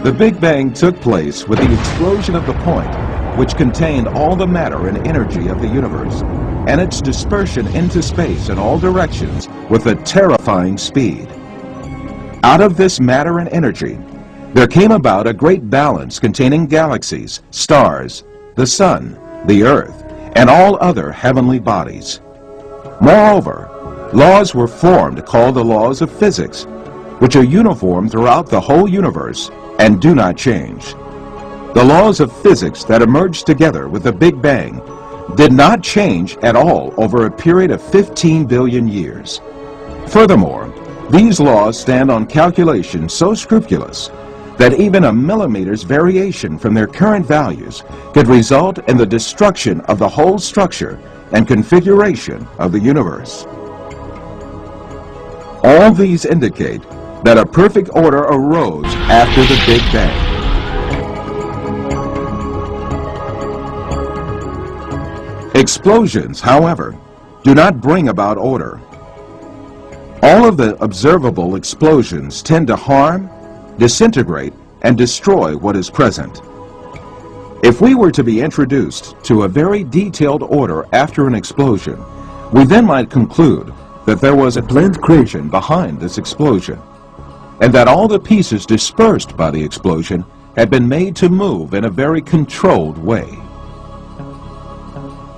The Big Bang took place with the explosion of the point, which contained all the matter and energy of the universe, and its dispersion into space in all directions with a terrifying speed. Out of this matter and energy, there came about a great balance containing galaxies, stars, the sun, the earth, and all other heavenly bodies. Moreover, laws were formed called the laws of physics, which are uniform throughout the whole universe and do not change. The laws of physics that emerged together with the Big Bang did not change at all over a period of 15 billion years. Furthermore, these laws stand on calculations so scrupulous that even a millimeter's variation from their current values could result in the destruction of the whole structure and configuration of the universe. All these indicate that a perfect order arose after the Big Bang. Explosions, however, do not bring about order. All of the observable explosions tend to harm, disintegrate, and destroy what is present. If we were to be introduced to a very detailed order after an explosion, we then might conclude that there was a planned creation behind this explosion, and that all the pieces dispersed by the explosion had been made to move in a very controlled way.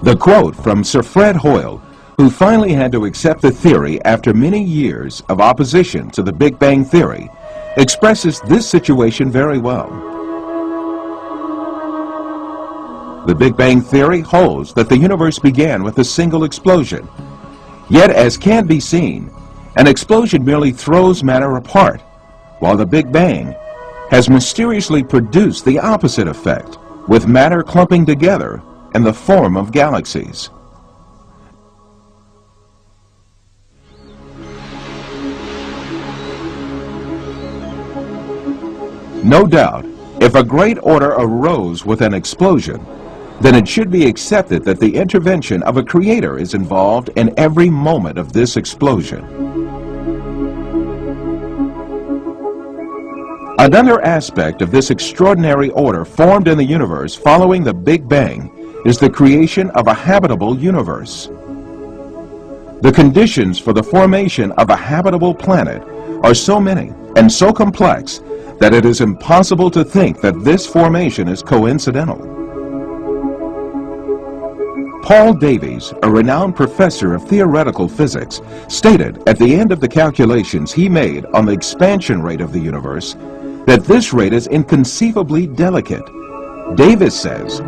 The quote from Sir Fred Hoyle, who finally had to accept the theory after many years of opposition to the Big Bang theory, expresses this situation very well. The Big Bang theory holds that the universe began with a single explosion. Yet, as can be seen, an explosion merely throws matter apart, while the Big Bang has mysteriously produced the opposite effect, with matter clumping together in the form of galaxies. No doubt, if a great order arose with an explosion, then it should be accepted that the intervention of a creator is involved in every moment of this explosion. Another aspect of this extraordinary order formed in the universe following the Big Bang is the creation of a habitable universe. The conditions for the formation of a habitable planet are so many and so complex that it is impossible to think that this formation is coincidental. Paul Davies, a renowned professor of theoretical physics, stated at the end of the calculations he made on the expansion rate of the universe that this rate is inconceivably delicate. Davies says,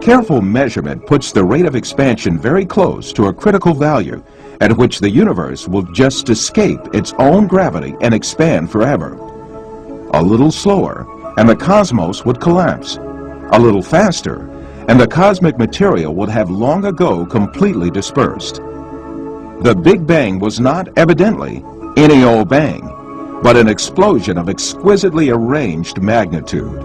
"Careful measurement puts the rate of expansion very close to a critical value at which the universe will just escape its own gravity and expand forever. A little slower, and the cosmos would collapse. A little faster, and the cosmic material would have long ago completely dispersed." The Big Bang was not, evidently, any old bang, but an explosion of exquisitely arranged magnitude.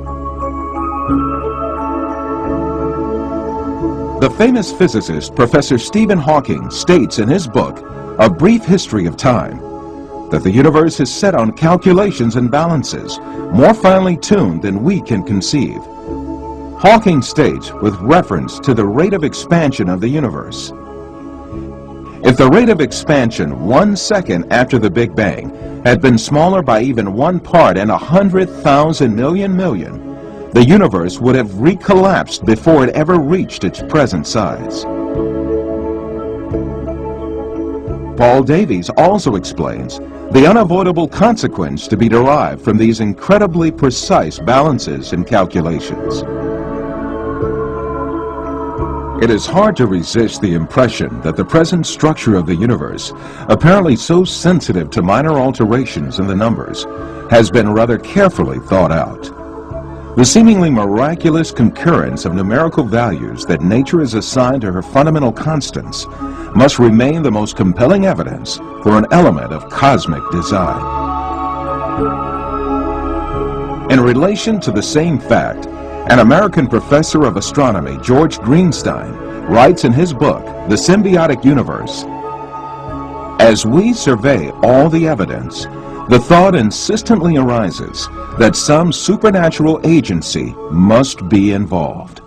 The famous physicist Professor Stephen Hawking states in his book, A Brief History of Time, that the universe is set on calculations and balances more finely tuned than we can conceive. Hawking states with reference to the rate of expansion of the universe, "If the rate of expansion 1 second after the Big Bang had been smaller by even 1 part in 100,000 million, the universe would have recollapsed before it ever reached its present size." Paul Davies also explains the unavoidable consequence to be derived from these incredibly precise balances and calculations. It is hard to resist the impression that the present structure of the universe, apparently so sensitive to minor alterations in the numbers, has been rather carefully thought out. The seemingly miraculous concurrence of numerical values that nature has assigned to her fundamental constants must remain the most compelling evidence for an element of cosmic design. In relation to the same fact, an American professor of astronomy, George Greenstein, writes in his book, The Symbiotic Universe, "As we survey all the evidence, the thought insistently arises that some supernatural agency must be involved.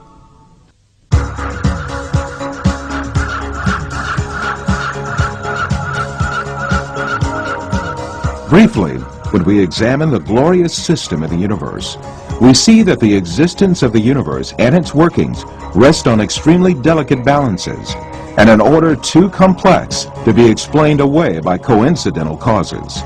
Briefly, when we examine the glorious system of the universe, we see that the existence of the universe and its workings rest on extremely delicate balances, and an order too complex to be explained away by coincidental causes.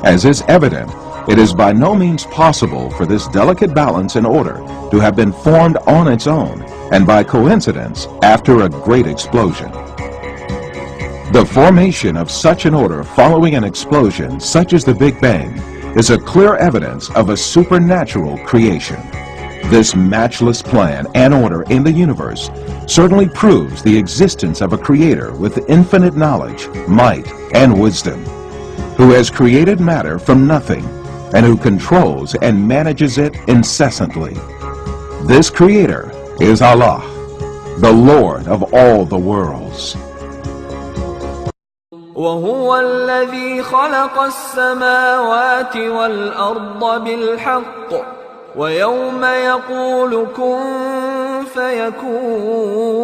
As is evident, it is by no means possible for this delicate balance and order to have been formed on its own and by coincidence after a great explosion. The formation of such an order following an explosion such as the Big Bang is a clear evidence of a supernatural creation. This matchless plan and order in the universe certainly proves the existence of a creator with infinite knowledge, might, and wisdom, who has created matter from nothing and who controls and manages it incessantly. This creator is Allah, the Lord of all the worlds. وهو الذي خلق السماوات والأرض بالحق ويوم يقول كن فيكون